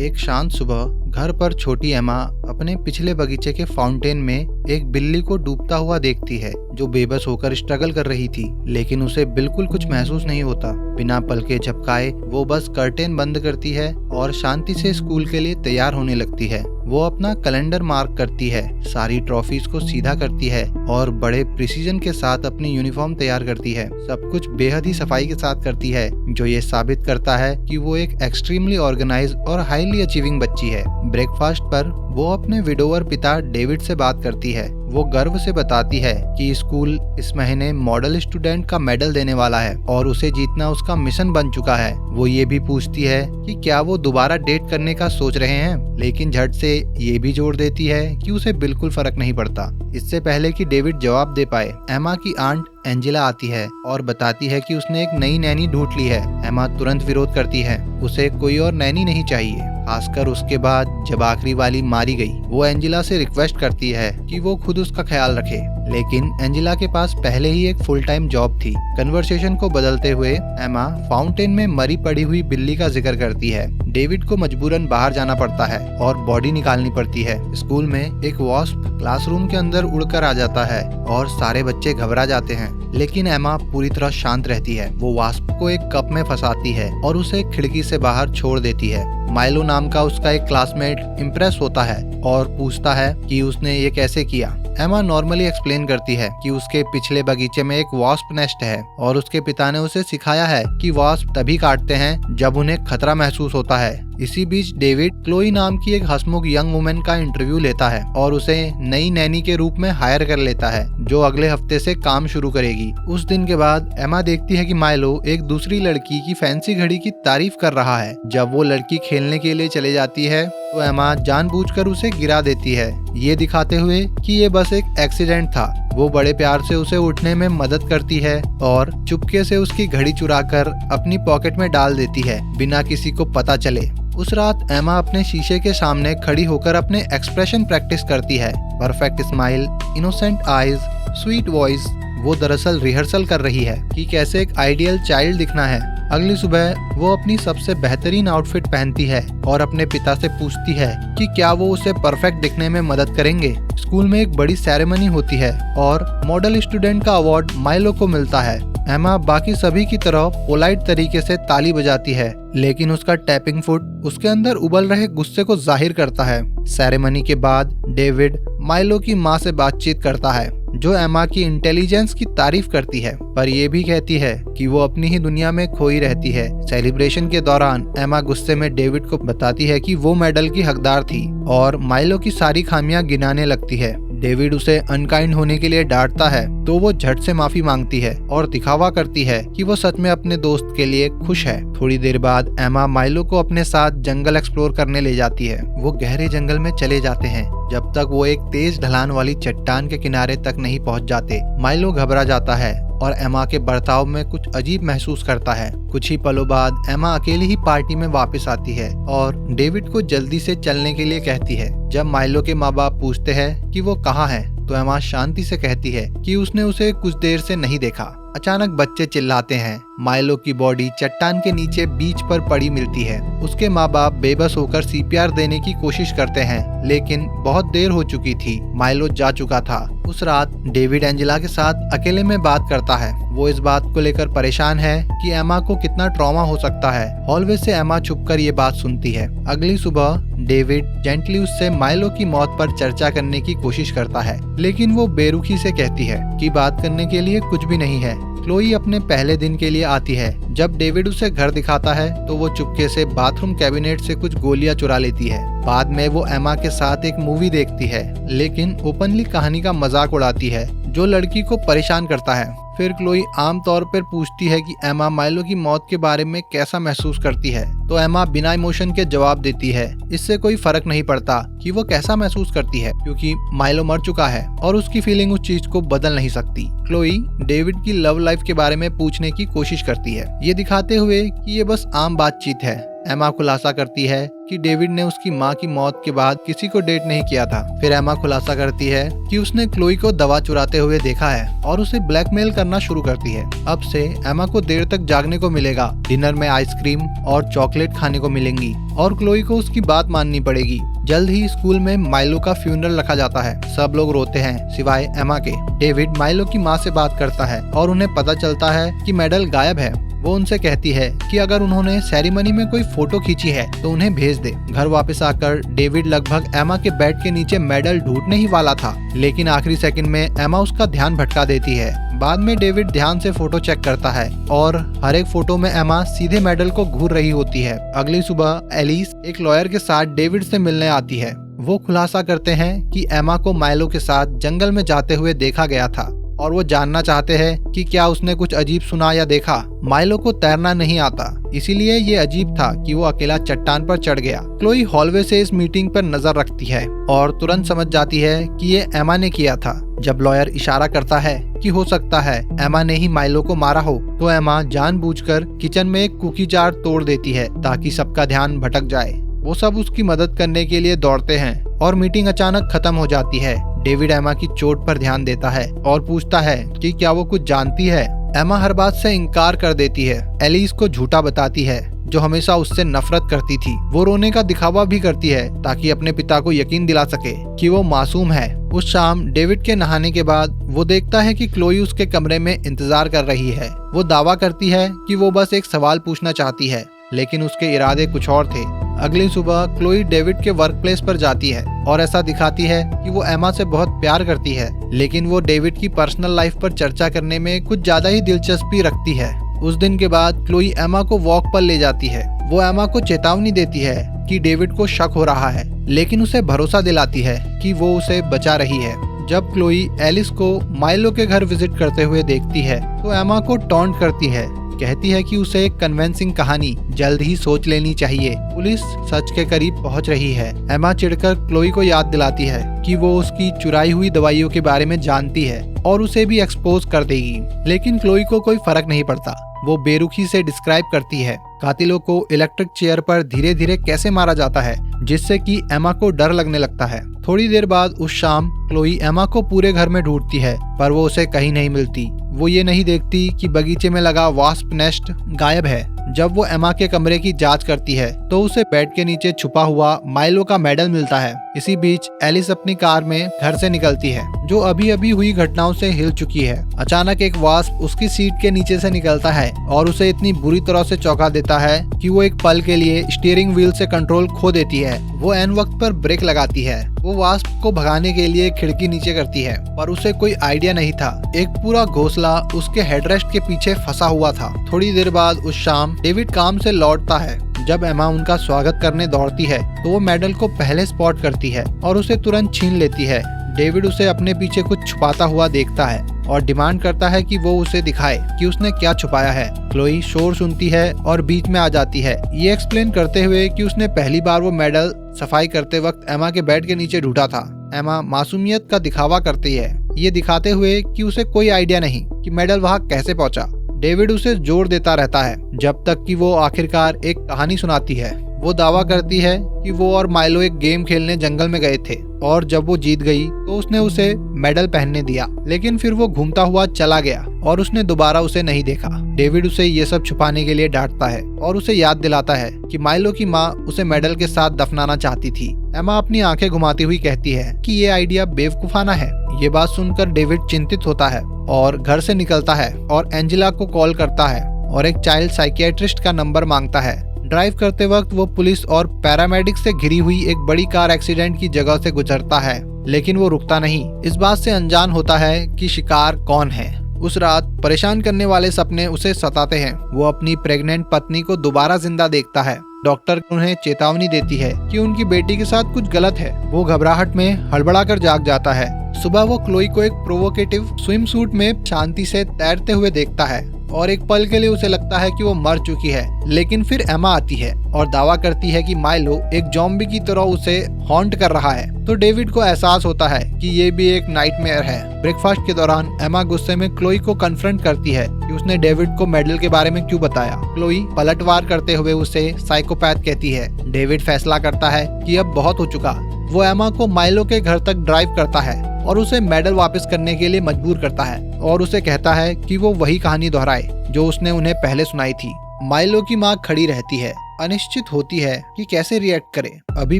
एक शांत सुबह घर पर छोटी एमा अपने पिछले बगीचे के फाउंटेन में एक बिल्ली को डूबता हुआ देखती है जो बेबस होकर स्ट्रगल कर रही थी, लेकिन उसे बिल्कुल कुछ महसूस नहीं होता। बिना पलके झपकाए वो बस कर्टेन बंद करती है और शांति से स्कूल के लिए तैयार होने लगती है। वो अपना कैलेंडर मार्क करती है, सारी ट्रॉफीज को सीधा करती है और बड़े प्रिसीजन के साथ अपनी यूनिफॉर्म तैयार करती है। सब कुछ बेहद ही सफाई के साथ करती है, जो ये साबित करता है कि वो एक एक्सट्रीमली ऑर्गेनाइज्ड और हाईली अचीविंग बच्ची है। ब्रेकफास्ट पर वो अपने विडोवर पिता डेविड से बात करती है। वो गर्व से बताती है कि स्कूल इस महीने मॉडल स्टूडेंट का मेडल देने वाला है और उसे जीतना उसका मिशन बन चुका है। वो ये भी पूछती है कि क्या वो दोबारा डेट करने का सोच रहे हैं, लेकिन झट से ये भी जोड़ देती है कि उसे बिल्कुल फर्क नहीं पड़ता। इससे पहले कि डेविड जवाब दे पाए, एमा की आंट एंजेला आती है और बताती है कि उसने एक नई नैनी ढूंढ ली है। एमा तुरंत विरोध करती है, उसे कोई और नैनी नहीं चाहिए, खासकर उसके बाद जब आखिरी वाली मारी गई। वो एंजेला से रिक्वेस्ट करती है कि वो खुद उसका ख्याल रखे, लेकिन एंजेला के पास पहले ही एक फुल टाइम जॉब थी। कन्वर्सेशन को बदलते हुए एमा फाउंटेन में मरी पड़ी हुई बिल्ली का जिक्र करती है। डेविड को मजबूरन बाहर जाना पड़ता है और बॉडी निकालनी पड़ती है। स्कूल में एक वास्प क्लासरूम के अंदर उड़कर आ जाता है और सारे बच्चे घबरा जाते हैं, लेकिन एमा पूरी तरह शांत रहती है। वो वास्प को एक कप में फंसाती है और उसे खिड़की से बाहर छोड़ देती है। माइलो नाम का उसका एक क्लासमेट इम्प्रेस होता है और पूछता है कि उसने ये कैसे किया। एमा नॉर्मली एक्सप्लेन करती है कि उसके पिछले बगीचे में एक वास्प नेस्ट है और उसके पिता ने उसे सिखाया है कि वास्प तभी काटते हैं जब उन्हें खतरा महसूस होता है। इसी बीच डेविड क्लोई नाम की एक हंसमुख यंग वुमेन का इंटरव्यू लेता है और उसे नई नैनी के रूप में हायर कर लेता है, जो अगले हफ्ते से काम शुरू करेगी। उस दिन के बाद एमा देखती है कि माइलो एक दूसरी लड़की की फैंसी घड़ी की तारीफ कर रहा है। जब वो लड़की खेलने के लिए चले जाती है तो एमा जानबूझकर उसे गिरा देती है, ये दिखाते हुए कि ये बस एक एक्सीडेंट था। वो बड़े प्यार से उसे उठने में मदद करती है और चुपके से उसकी घड़ी चुराकर अपनी पॉकेट में डाल देती है बिना किसी को पता चले। उस रात एमा अपने शीशे के सामने खड़ी होकर अपने एक्सप्रेशन प्रैक्टिस करती है। Perfect smile, innocent eyes, sweet voice. वो दरअसल रिहर्सल कर रही है कि कैसे एक आइडियल चाइल्ड दिखना है। अगली सुबह वो अपनी सबसे बेहतरीन आउटफिट पहनती है और अपने पिता से पूछती है कि क्या वो उसे परफेक्ट दिखने में मदद करेंगे। स्कूल में एक बड़ी सेरेमनी होती है और मॉडल स्टूडेंट का अवार्ड माइलो को मिलता है। एमा बाकी सभी की तरह पोलाइट तरीके से ताली बजाती है, लेकिन उसका टैपिंग फुट उसके अंदर उबल रहे गुस्से को जाहिर करता है। सेरेमनी के बाद डेविड माइलो की माँ से बातचीत करता है, जो एमा की इंटेलिजेंस की तारीफ करती है, पर ये भी कहती है कि वो अपनी ही दुनिया में खोई रहती है। सेलिब्रेशन के दौरान एमा गुस्से में डेविड को बताती है कि वो मेडल की हकदार थी और माइलो की सारी खामियां गिनाने लगती है। डेविड उसे अनकाइंड होने के लिए डांटता है तो वो झट से माफी मांगती है और दिखावा करती है कि वो सच में अपने दोस्त के लिए खुश है। थोड़ी देर बाद एमा माइलो को अपने साथ जंगल एक्सप्लोर करने ले जाती है। वो गहरे जंगल में चले जाते हैं जब तक वो एक तेज ढलान वाली चट्टान के किनारे तक नहीं पहुंच जाते। माइलो घबरा जाता है और एमा के बर्ताव में कुछ अजीब महसूस करता है। कुछ ही पलों बाद एमा अकेली ही पार्टी में वापस आती है और डेविड को जल्दी से चलने के लिए कहती है। जब माइलो के माँ बाप पूछते हैं कि वो कहाँ है तो एमा शांति से कहती है कि उसने उसे कुछ देर से नहीं देखा। अचानक बच्चे चिल्लाते हैं। माइलो की बॉडी चट्टान के नीचे बीच पर पड़ी मिलती है। उसके माँ बाप बेबस होकर सीपीआर देने की कोशिश करते हैं, लेकिन बहुत देर हो चुकी थी। माइलो जा चुका था। उस रात डेविड एंजेला के साथ अकेले में बात करता है। वो इस बात को लेकर परेशान है कि एमा को कितना ट्रॉमा हो सकता है। हॉलवे से एमा छुपकर ये बात सुनती है। अगली सुबह डेविड जेंटली उससे माइलो की मौत पर चर्चा करने की कोशिश करता है, लेकिन वो बेरुखी से कहती है कि बात करने के लिए कुछ भी नहीं है। क्लोई अपने पहले दिन के लिए आती है। जब डेविड उसे घर दिखाता है तो वो चुपके से बाथरूम कैबिनेट से कुछ गोलियां चुरा लेती है। बाद में वो एमा के साथ एक मूवी देखती है, लेकिन ओपनली कहानी का मजाक उड़ाती है, जो लड़की को परेशान करता है। फिर क्लोई आमतौर पर पूछती है कि एमा माइलो की मौत के बारे में कैसा महसूस करती है, तो एमा बिना इमोशन के जवाब देती है इससे कोई फर्क नहीं पड़ता कि वो कैसा महसूस करती है, क्योंकि माइलो मर चुका है और उसकी फीलिंग उस चीज को बदल नहीं सकती। क्लोई डेविड की लव लाइफ के बारे में पूछने की कोशिश करती है, ये दिखाते हुए कि ये बस आम बातचीत है। एमा खुलासा करती है कि डेविड ने उसकी माँ की मौत के बाद किसी को डेट नहीं किया था। फिर एमा खुलासा करती है कि उसने क्लोई को दवा चुराते हुए देखा है और उसे ब्लैकमेल करना शुरू करती है। अब से एमा को देर तक जागने को मिलेगा, डिनर में आइसक्रीम और चॉकलेट खाने को मिलेंगी और क्लोई को उसकी बात माननी पड़ेगी। जल्द ही स्कूल में माइलो का फ्यूनरल रखा जाता है। सब लोग रोते हैं सिवाय एमा के। डेविड माइलो की माँ से बात करता है और उन्हें पता चलता है कि मेडल गायब है। वो उनसे कहती है कि अगर उन्होंने सेरेमनी में कोई फोटो खींची है तो उन्हें भेज दे। घर वापस आकर डेविड लगभग एमा के बेड के नीचे मेडल ढूंढने ही वाला था, लेकिन आखिरी सेकंड में एमा उसका ध्यान भटका देती है। बाद में डेविड ध्यान से फोटो चेक करता है और हर एक फोटो में एमा सीधे मेडल को घूर रही होती है। अगली सुबह एलिस एक लॉयर के साथ डेविड से मिलने आती है। वो खुलासा करते हैं कि एमा को माइलो के साथ जंगल में जाते हुए देखा गया था और वो जानना चाहते हैं कि क्या उसने कुछ अजीब सुना या देखा। माइलो को तैरना नहीं आता, इसीलिए ये अजीब था कि वो अकेला चट्टान पर चढ़ गया। क्लोई हॉलवे से इस मीटिंग पर नजर रखती है और तुरंत समझ जाती है कि ये एमा ने किया था। जब लॉयर इशारा करता है कि हो सकता है एमा ने ही माइलो को मारा हो, तो एमा जानबूझकर किचन में एक कुकी जार तोड़ देती है ताकि सबका ध्यान भटक जाए। वो सब उसकी मदद करने के लिए दौड़ते हैं और मीटिंग अचानक खत्म हो जाती है। डेविड एमा की चोट पर ध्यान देता है और पूछता है कि क्या वो कुछ जानती है। एमा हर बात से इनकार कर देती है। एलिस को झूठा बताती है, जो हमेशा उससे नफरत करती थी। वो रोने का दिखावा भी करती है ताकि अपने पिता को यकीन दिला सके कि वो मासूम है। उस शाम डेविड के नहाने के बाद वो देखता है कि क्लोई उसके कमरे में इंतजार कर रही है। वो दावा करती है कि वो बस एक सवाल पूछना चाहती है, लेकिन उसके इरादे कुछ और थे। अगली सुबह क्लोई डेविड के वर्क प्लेस पर जाती है और ऐसा दिखाती है कि वो एमा से बहुत प्यार करती है, लेकिन वो डेविड की पर्सनल लाइफ पर चर्चा करने में कुछ ज्यादा ही दिलचस्पी रखती है। उस दिन के बाद क्लोई एमा को वॉक पर ले जाती है। वो एमा को चेतावनी देती है कि डेविड को शक हो रहा है, लेकिन उसे भरोसा दिलाती है कि वो उसे बचा रही है। जब क्लोई एलिस को माइलो के घर विजिट करते हुए देखती है तो एमा को टॉन्ट करती है, कहती है कि उसे एक कन्विंसिंग कहानी जल्द ही सोच लेनी चाहिए। पुलिस सच के करीब पहुंच रही है। एमा चिढ़कर क्लोई को याद दिलाती है कि वो उसकी चुराई हुई दवाइयों के बारे में जानती है और उसे भी एक्सपोज कर देगी, लेकिन क्लोई को कोई फर्क नहीं पड़ता। वो बेरुखी से डिस्क्राइब करती है कातिलों को इलेक्ट्रिक चेयर पर धीरे धीरे कैसे मारा जाता है, जिससे कि एमा को डर लगने लगता है। थोड़ी देर बाद उस शाम क्लोई एमा को पूरे घर में ढूंढती है, पर वो उसे कहीं नहीं मिलती। वो ये नहीं देखती कि बगीचे में लगा वास्प नेस्ट गायब है। जब वो एमा के कमरे की जांच करती है तो उसे बेड के नीचे छुपा हुआ माइलो का मेडल मिलता है। इसी बीच एलिस अपनी कार में घर से निकलती है, जो अभी अभी हुई घटनाओं से हिल चुकी है। अचानक एक वास्प उसकी सीट के नीचे से निकलता है और उसे इतनी बुरी तरह से चौंका देता है कि वो एक पल के लिए स्टीयरिंग व्हील से कंट्रोल खो देती है। वो एन वक्त पर ब्रेक लगाती है। वो वास्प को भगाने के लिए खिड़की नीचे करती है, पर उसे कोई आइडिया नहीं था। एक पूरा घोंसला उसके हेडरेस्ट के पीछे फंसा हुआ था। थोड़ी देर बाद उस शाम डेविड काम से लौटता है। जब एमा उनका स्वागत करने दौड़ती है तो वो मेडल को पहले स्पॉट करती है और उसे तुरंत छीन लेती है। डेविड उसे अपने पीछे कुछ छुपाता हुआ देखता है और डिमांड करता है कि वो उसे दिखाए कि उसने क्या छुपाया है। क्लोई शोर सुनती है और बीच में आ जाती है, ये एक्सप्लेन करते हुए कि उसने पहली बार वो मेडल सफाई करते वक्त एमा के बेड के नीचे ढूंढा था। एमा मासूमियत का दिखावा करती है, ये दिखाते हुए कि उसे कोई आइडिया नहीं कि मेडल वहाँ कैसे पहुँचा। डेविड उसे जोर देता रहता है जब तक कि वो आखिरकार एक कहानी सुनाती है। वो दावा करती है कि वो और माइलो एक गेम खेलने जंगल में गए थे और जब वो जीत गई तो उसने उसे मेडल पहनने दिया, लेकिन फिर वो घूमता हुआ चला गया और उसने दोबारा उसे नहीं देखा। डेविड उसे ये सब छुपाने के लिए डांटता है और उसे याद दिलाता है कि माइलो की माँ उसे मेडल के साथ दफनाना चाहती थी। एमा अपनी आंखें घुमाती हुई कहती है कि ये आइडिया बेवकूफाना है। ये बात सुनकर डेविड चिंतित होता है और घर से निकलता है और एंजेला को कॉल करता है और एक चाइल्ड साइकियाट्रिस्ट का नंबर मांगता है। ड्राइव करते वक्त वो पुलिस और पैरामेडिक से घिरी हुई एक बड़ी कार एक्सीडेंट की जगह से गुजरता है, लेकिन वो रुकता नहीं। इस बात से अनजान होता है कि शिकार कौन है। उस रात परेशान करने वाले सपने उसे सताते हैं। वो अपनी प्रेग्नेंट पत्नी को दोबारा जिंदा देखता है। डॉक्टर उन्हें चेतावनी देती है कि उनकी बेटी के साथ कुछ गलत है। वो घबराहट में हड़बड़ाकर जाग जाता है। सुबह वो क्लोई को एक प्रोवोकेटिव स्विम सूट में शांति से तैरते हुए देखता है और एक पल के लिए उसे लगता है कि वो मर चुकी है। लेकिन फिर एमा आती है और दावा करती है कि माइलो एक ज़ॉम्बी की तरह उसे हॉन्ट कर रहा है। तो डेविड को एहसास होता है कि ये भी एक नाइटमेयर है। ब्रेकफास्ट के दौरान एमा गुस्से में क्लोई को कन्फ्रंट करती है कि उसने डेविड को मेडल के बारे में क्यों बताया। क्लोई पलटवार करते हुए उसे साइकोपैथ कहती है। डेविड फैसला करता है कि अब बहुत हो चुका। वो एमा को माइलो के घर तक ड्राइव करता है और उसे मेडल वापस करने के लिए मजबूर करता है और उसे कहता है कि वो वही कहानी दोहराए जो उसने उन्हें पहले सुनाई थी। माइलो की माँ खड़ी रहती है, अनिश्चित होती है कि कैसे रिएक्ट करे। अभी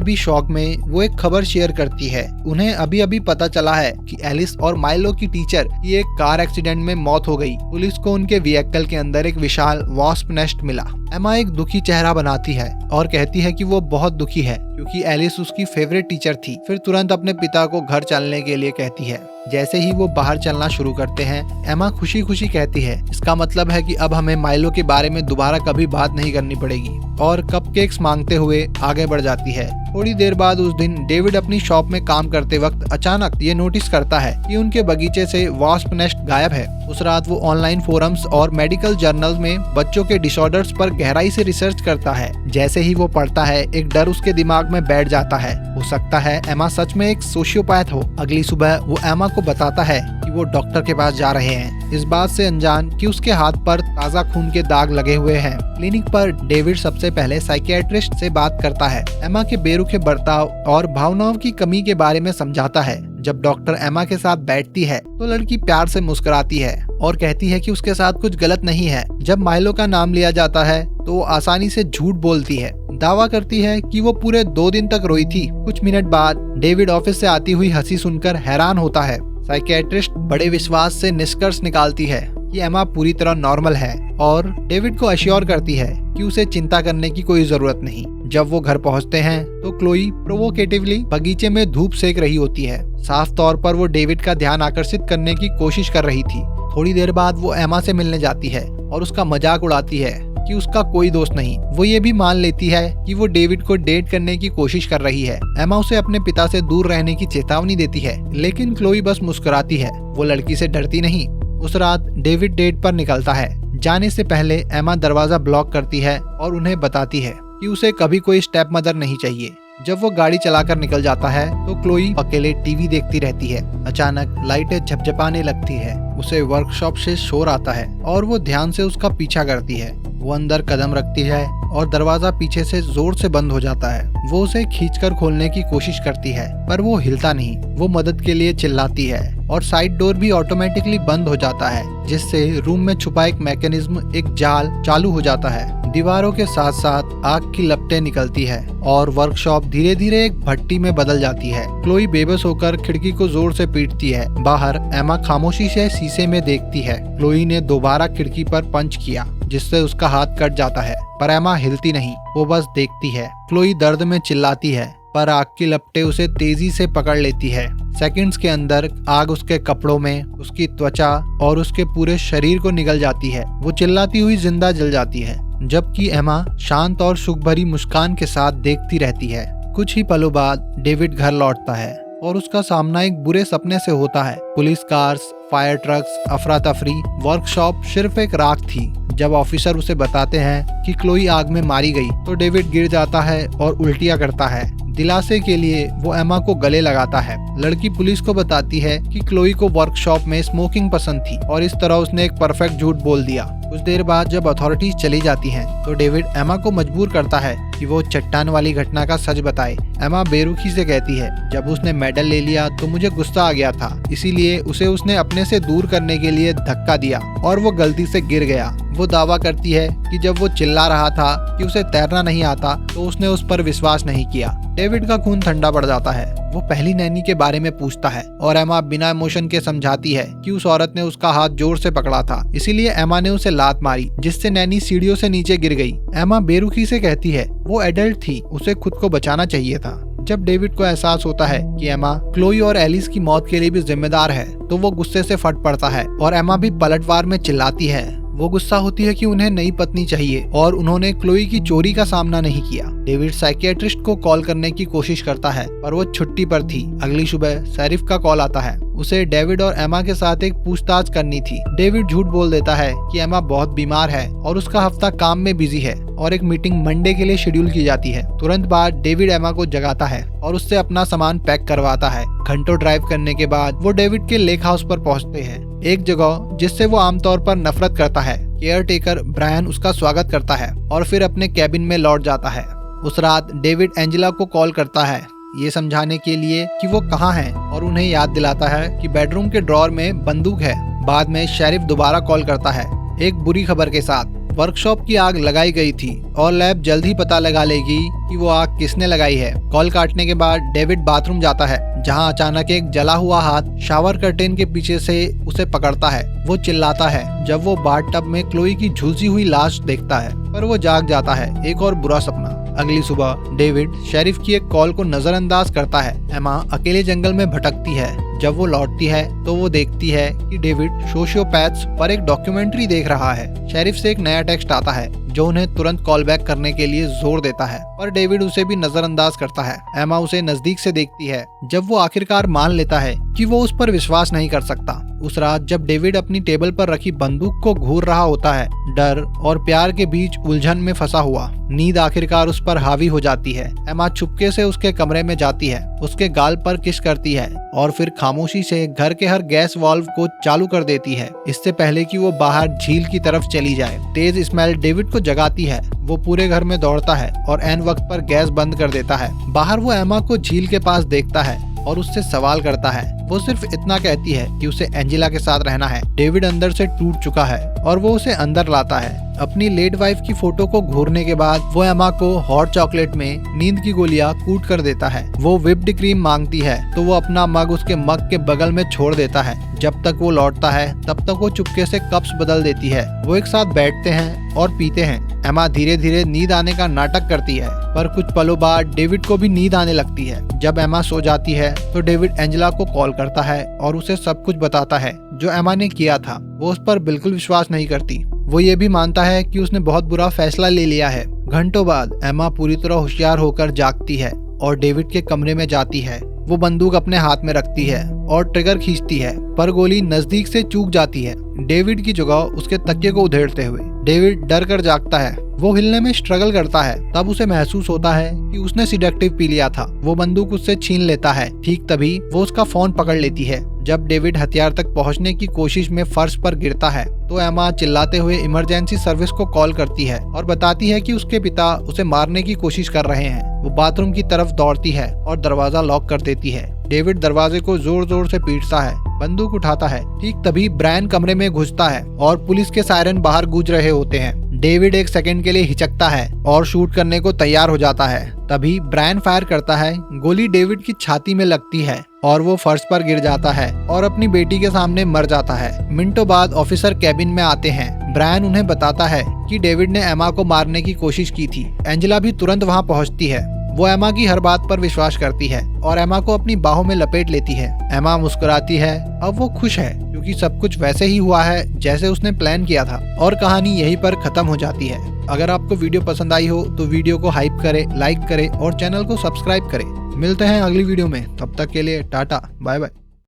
भी शॉक में वो एक खबर शेयर करती है। उन्हें अभी अभी पता चला है कि एलिस और माइलो की टीचर की एक कार एक्सीडेंट में मौत हो गई। पुलिस को उनके व्हीकल के अंदर एक विशाल वास्प नेस्ट मिला। एमा एक दुखी चेहरा बनाती है और कहती है कि वो बहुत दुखी है क्योंकि एलिस उसकी फेवरेट टीचर थी। फिर तुरंत अपने पिता को घर चलने के लिए कहती है। जैसे ही वो बाहर चलना शुरू करते हैं, एमा खुशी खुशी कहती है, इसका मतलब है कि अब हमें माइलो के बारे में दोबारा कभी बात नहीं करनी पड़ेगी, और कपकेक्स मांगते हुए आगे बढ़ जाती है। थोड़ी देर बाद उस दिन डेविड अपनी शॉप में काम करते वक्त अचानक ये नोटिस करता है कि उनके बगीचे से वास्प नेस्ट गायब है। उस रात वो ऑनलाइन फोरम्स और मेडिकल जर्नल में बच्चों के डिसऑर्डर्स पर गहराई से रिसर्च करता है। जैसे ही वो पढ़ता है, एक डर उसके दिमाग में बैठ जाता है। हो सकता है एमा सच में एक सोशियोपैथ हो। अगली सुबह वो एमा को बताता है कि वो डॉक्टर के पास जा रहे हैं, इस बात से अनजान कि उसके हाथ पर ताज़ा खून के दाग लगे हुए हैं। क्लिनिक पर डेविड सबसे पहले साइकियाट्रिस्ट से बात करता है, एमा के बेरुखे बर्ताव और भावनाओं की कमी के बारे में समझाता है। जब डॉक्टर एमा के साथ बैठती है तो लड़की प्यार से मुस्कुराती है और कहती है कि उसके साथ कुछ गलत नहीं है। जब माइलो का नाम लिया जाता है तो वो आसानी से झूठ बोलती है, दावा करती है कि वो पूरे 2 दिन तक रोई थी। कुछ मिनट बाद डेविड ऑफिस से आती हुई हंसी सुनकर हैरान होता है। साइकियाट्रिस्ट बड़े विश्वास से निष्कर्ष निकालती है कि एमा पूरी तरह नॉर्मल है और डेविड को अश्योर करती है कि उसे चिंता करने की कोई जरूरत नहीं। जब वो घर पहुंचते हैं तो क्लोई प्रोवोकेटिवली बगीचे में धूप सेक रही होती है। साफ तौर पर वो डेविड का ध्यान आकर्षित करने की कोशिश कर रही थी। थोड़ी देर बाद वो एमा से मिलने जाती है और उसका मजाक उड़ाती है कि उसका कोई दोस्त नहीं। वो ये भी मान लेती है कि वो डेविड को डेट करने की कोशिश कर रही है। एमा उसे अपने पिता से दूर रहने की चेतावनी देती है, लेकिन क्लोई बस मुस्कुराती है। वो लड़की से डरती नहीं। उस रात डेविड डेट पर निकलता है। जाने से पहले एमा दरवाजा ब्लॉक करती है और उन्हें बताती है कि उसे कभी कोई स्टेप मदर नहीं चाहिए। जब वो गाड़ी चलाकर निकल जाता है तो क्लोई अकेले टीवी देखती रहती है। अचानक लाइटें झपझपाने लगती है। उसे वर्कशॉप से शोर आता है और वो ध्यान से उसका पीछा करती है। वो अंदर कदम रखती है और दरवाजा पीछे से जोर से बंद हो जाता है। वो उसे खींचकर खोलने की कोशिश करती है पर वो हिलता नहीं। वो मदद के लिए चिल्लाती है और साइड डोर भी ऑटोमेटिकली बंद हो जाता है, जिससे रूम में छुपा एक मैकेनिज्म, एक जाल चालू हो जाता है। दीवारों के साथ साथ आग की लपटें निकलती है और वर्कशॉप धीरे धीरे एक भट्टी में बदल जाती है। क्लोई बेबस होकर खिड़की को जोर से पीटती है। बाहर एमा खामोशी से शीशे में देखती है। क्लोई ने दोबारा खिड़की पर पंच किया, जिससे उसका हाथ कट जाता है, पर एमा हिलती नहीं। वो बस देखती है। क्लोई दर्द में चिल्लाती है, पर आग की लपटें उसे तेजी से पकड़ लेती है। सेकंड्स के अंदर आग उसके कपड़ों में, उसकी त्वचा और उसके पूरे शरीर को निगल जाती है। वो चिल्लाती हुई जिंदा जल जाती है, जबकि एमा शांत और सुख भरी मुस्कान के साथ देखती रहती है। कुछ ही पलों बाद डेविड घर लौटता है और उसका सामना एक बुरे सपने से होता है। पुलिस कार्स, फायर ट्रक्स, अफरा तफरी, वर्कशॉप सिर्फ एक राख थी। जब ऑफिसर उसे बताते हैं कि क्लोई आग में मारी गई तो डेविड गिर जाता है और उल्टियां करता है। दिलासे के लिए वो एमा को गले लगाता है। लड़की पुलिस को बताती है कि क्लोई को वर्कशॉप में स्मोकिंग पसंद थी और इस तरह उसने एक परफेक्ट झूठ बोल दिया। कुछ देर बाद जब अथॉरिटीज चली जाती हैं, तो डेविड एमा को मजबूर करता है कि वो चट्टान वाली घटना का सच बताए। एमा बेरुखी से कहती है, जब उसने मेडल ले लिया तो मुझे गुस्सा आ गया था, इसीलिए उसने अपने से दूर करने के लिए धक्का दिया और वो गलती से गिर गया। वो दावा करती है कि जब वो चिल्ला रहा था कि उसे तैरना नहीं आता तो उसने उस पर विश्वास नहीं किया। डेविड का खून ठंडा पड़ जाता है। वो पहली नैनी के बारे में पूछता है और एमा बिना इमोशन के समझाती है कि उस औरत ने उसका हाथ जोर से पकड़ा था, इसीलिए एमा ने उसे लात मारी, जिससे नैनी सीढ़ियों से नीचे गिर गई। एमा बेरुखी से कहती है वो एडल्ट थी, उसे खुद को बचाना चाहिए था। जब डेविड को एहसास होता है कि एमा क्लोई और एलिस की मौत के लिए भी जिम्मेदार है, तो वो गुस्से से फट पड़ता है और एमा भी पलटवार में चिल्लाती है, वो गुस्सा होती है कि उन्हें नई पत्नी चाहिए और उन्होंने क्लोई की चोरी का सामना नहीं किया। डेविड साइकियाट्रिस्ट को कॉल करने की कोशिश करता है पर वो छुट्टी पर थी। अगली सुबह शेरिफ का कॉल आता है। उसे डेविड और एमा के साथ एक पूछताछ करनी थी। डेविड झूठ बोल देता है कि एमा बहुत बीमार है और उसका हफ्ता काम में बिजी है और एक मीटिंग मंडे के लिए शेड्यूल की जाती है। तुरंत बाद डेविड एमा को जगाता है और उससे अपना सामान पैक करवाता है। घंटों ड्राइव करने के बाद वो डेविड के लेक हाउस पर पहुंचते हैं, एक जगह जिससे वो आमतौर पर नफरत करता है। केयर टेकर ब्रायन उसका स्वागत करता है और फिर अपने कैबिन में लौट जाता है। उस रात डेविड एंजेला को कॉल करता है ये समझाने के लिए कि वो कहाँ है और उन्हें याद दिलाता है कि बेडरूम के ड्रॉर में बंदूक है। बाद में शेरिफ दोबारा कॉल करता है एक बुरी खबर के साथ। वर्कशॉप की आग लगाई गई थी और लैब जल्द ही पता लगा लेगी कि वो आग किसने लगाई है। कॉल काटने के बाद डेविड बाथरूम जाता है जहां अचानक एक जला हुआ हाथ शावर कर्टेन के पीछे से उसे पकड़ता है। वो चिल्लाता है जब वो बाथटब में क्लोई की झुलसी हुई लाश देखता है पर वो जाग जाता है। एक और बुरा सपना। अगली सुबह डेविड शेरिफ की एक कॉल को नजरअंदाज करता है। एमा अकेले जंगल में भटकती है। जब वो लौटती है तो वो देखती है कि डेविड सोशियोपैथ्स पर एक डॉक्यूमेंट्री देख रहा है। शेरिफ से एक नया टेक्स्ट आता है जो उन्हें तुरंत कॉल बैक करने के लिए जोर देता है पर डेविड उसे भी नजरअंदाज करता है। एमा उसे नजदीक से देखती है जब वो आखिरकार मान लेता है कि वो उस पर विश्वास नहीं कर सकता। उस रात जब डेविड अपनी टेबल पर रखी बंदूक को घूर रहा होता है, डर और प्यार के बीच उलझन में फंसा हुआ, नींद आखिरकार उस पर हावी हो जाती है। एमा चुपके से उसके कमरे में जाती है, उसके गाल पर किस करती है और फिर खामोशी से घर के हर गैस वाल्व को चालू कर देती है इससे पहले कि वो बाहर झील की तरफ चली जाए। तेज स्मेल डेविड को जगाती है। वो पूरे घर में दौड़ता है और एन वक्त पर गैस बंद कर देता है। बाहर वो एमा को झील के पास देखता है और उससे सवाल करता है। वो सिर्फ इतना कहती है कि उसे एंजेला के साथ रहना है। डेविड अंदर से टूट चुका है और वो उसे अंदर लाता है। अपनी लेट वाइफ की फोटो को घूरने के बाद वो एमा को हॉट चॉकलेट में नींद की गोलियां कूट कर देता है। वो व्हिप्ड क्रीम मांगती है तो वो अपना मग उसके मग के बगल में छोड़ देता है। जब तक वो लौटता है तब तक वो चुपके से कप्स बदल देती है। वो एक साथ बैठते हैं और पीते हैं। एमा धीरे धीरे नींद आने का नाटक करती है पर कुछ पलों बाद डेविड को भी नींद आने लगती है। जब एमा सो जाती है तो डेविड एंजेला को कॉल करता है और उसे सब कुछ बताता है जो एमा ने किया था। वो उस पर बिल्कुल विश्वास नहीं करती। वो ये भी मानता है कि उसने बहुत बुरा फैसला ले लिया है। घंटों बाद एमा पूरी तरह होशियार होकर जागती है और डेविड के कमरे में जाती है। वो बंदूक अपने हाथ में रखती है और ट्रिगर खींचती है पर गोली नजदीक से चूक जाती है, डेविड की जगह उसके तकिए को उधेड़ते हुए। डेविड डर कर जागता है। वो हिलने में स्ट्रगल करता है। तब उसे महसूस होता है कि उसने सिडेक्टिव पी लिया था। वो बंदूक उससे छीन लेता है। ठीक तभी वो उसका फोन पकड़ लेती है। जब डेविड हथियार तक पहुंचने की कोशिश में फर्श पर गिरता है तो एमा चिल्लाते हुए इमरजेंसी सर्विस को कॉल करती है और बताती है कि उसके पिता उसे मारने की कोशिश कर रहे हैं। वो बाथरूम की तरफ दौड़ती है और दरवाजा लॉक कर देती है। डेविड दरवाजे को जोर जोर से पीटता है, बंदूक उठाता है। ठीक तभी ब्रायन कमरे में घुसता है और पुलिस के सायरन बाहर गूंज रहे होते हैं। डेविड एक सेकंड के लिए हिचकता है और शूट करने को तैयार हो जाता है। तभी ब्रायन फायर करता है। गोली डेविड की छाती में लगती है और वो फर्श पर गिर जाता है और अपनी बेटी के सामने मर जाता है। मिनटों बाद ऑफिसर कैबिन में आते हैं। ब्रायन उन्हें बताता है कि डेविड ने एमा को मारने की कोशिश की थी। एंजेला भी तुरंत वहां पहुंचती है। वो एमा की हर बात पर विश्वास करती है और एमा को अपनी बाहों में लपेट लेती है। एमा मुस्कुराती है। अब वो खुश है क्योंकि सब कुछ वैसे ही हुआ है जैसे उसने प्लान किया था और कहानी यहीं पर खत्म हो जाती है। अगर आपको वीडियो पसंद आई हो तो वीडियो को हाइप करें, लाइक करें और चैनल को सब्सक्राइब करें। मिलते हैं अगली वीडियो में। तब तक के लिए टाटा, बाय बाय।